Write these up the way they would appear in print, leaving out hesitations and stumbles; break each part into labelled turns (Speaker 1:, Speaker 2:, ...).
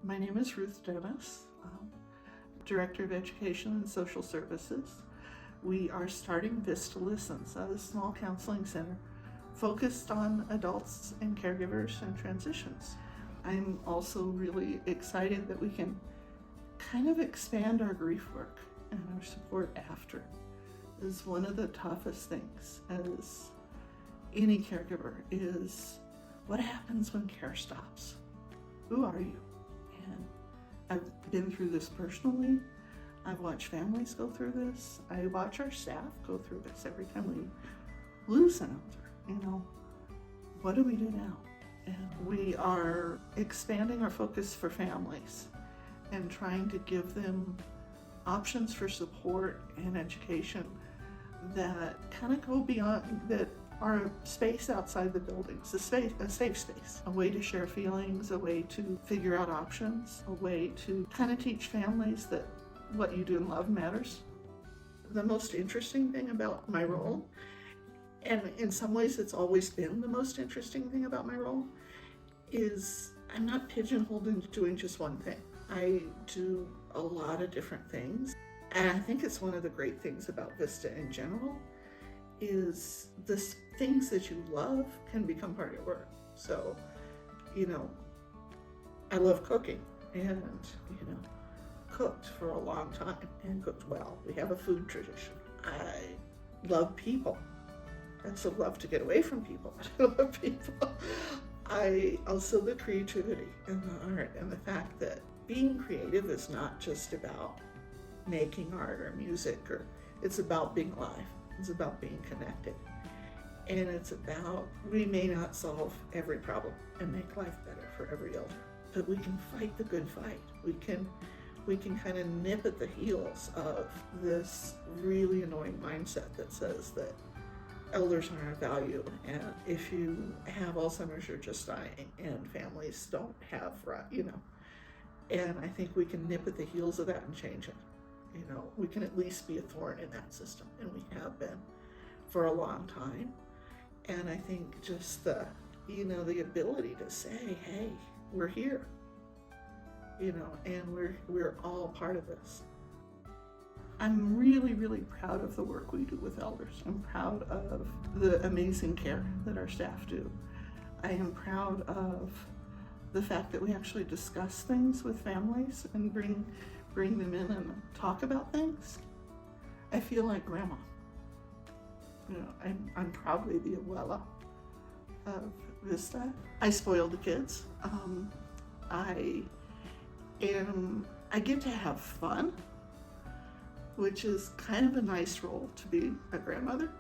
Speaker 1: My name is Ruth Dennis, Director of Education and Social Services. We are starting Vista Listens, a small counseling center focused on adults and caregivers and transitions. I'm also really excited that we can kind of expand our grief work and our support after. Is one of the toughest things as any caregiver is what happens when care stops? Who are you? And I've been through this personally. I've watched families go through this. I watch our staff go through this every time we lose an elder. What do we do now? And we are expanding our focus for families and trying to give them options for support and education that kind of go beyond, that are a space outside the buildings, a safe space, a way to share feelings, a way to figure out options, a way to kind of teach families that what you do in love matters. The most interesting thing about my role, and in some ways it's always been the most interesting thing about my role, is I'm not pigeonholed into doing just one thing. I do a lot of different things. And I think it's one of the great things about Vista in general is the things that you love can become part of your work. So, I love cooking and, cooked for a long time and cooked well. We have a food tradition. I love people. I also love to get away from people. I love people. I also the creativity and the art and the fact that being creative is not just about making art or music, or it's about being alive. It's about being connected. And it's about, we may not solve every problem and make life better for every elder, but we can fight the good fight. We can kind of nip at the heels of this really annoying mindset that says that elders aren't of value, and if you have Alzheimer's, you're just dying, and families don't have, And I think we can nip at the heels of that and change it. We can at least be a thorn in that system, and we have been for a long time. And I think just the ability to say, hey, we're here, and we're all part of this. I'm really, really proud of the work we do with elders. I'm proud of the amazing care that our staff do. I am proud of the fact that we actually discuss things with families and bring them in and talk about things. I feel like grandma. I'm probably the abuela of Vista. I spoil the kids. I get to have fun, which is kind of a nice role to be a grandmother.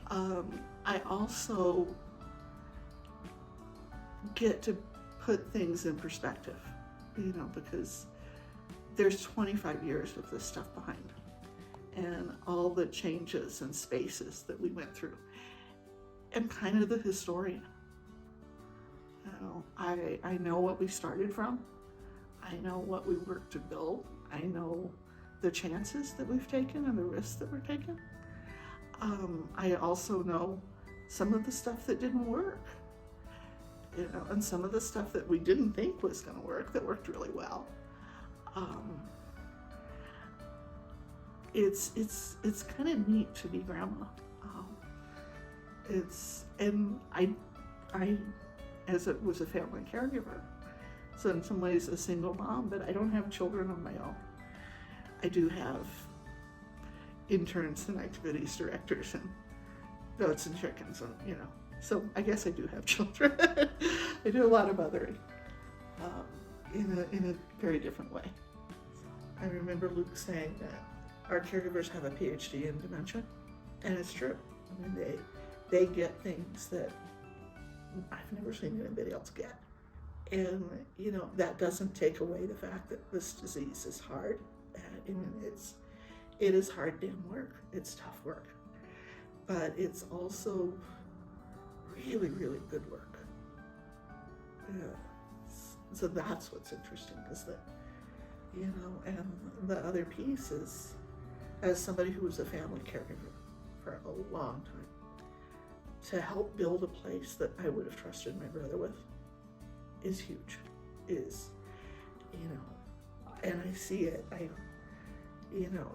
Speaker 1: I also get to put things in perspective, because there's 25 years of this stuff behind me and all the changes and spaces that we went through. I'm kind of the historian. I know what we started from. I know what we worked to build. I know the chances that we've taken and the risks that we're taking. I also know some of the stuff that didn't work, and some of the stuff that we didn't think was going to work that worked really well. It's kind of neat to be grandma. I as it was a family caregiver, so in some ways a single mom, but I don't have children on my own. I do have interns and activities directors and goats and chickens, and so I guess I do have children. I do a lot of othering in a very different way. I remember Luke saying that our caregivers have a PhD in dementia, and it's true. They get things that I've never seen anybody else get. And, that doesn't take away the fact that this disease is hard. It is hard damn work. It's tough work. But it's also really, really good work. So that's what's interesting, is that, and the other piece is, as somebody who was a family caregiver for a long time, to help build a place that I would have trusted my brother with is huge. you know, and I see it. I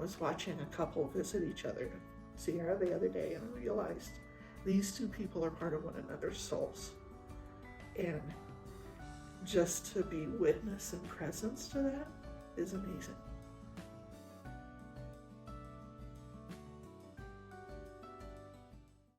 Speaker 1: was watching a couple visit each other, Sierra, the other day, and realized these two people are part of one another's souls. And just to be witness and presence to that is amazing.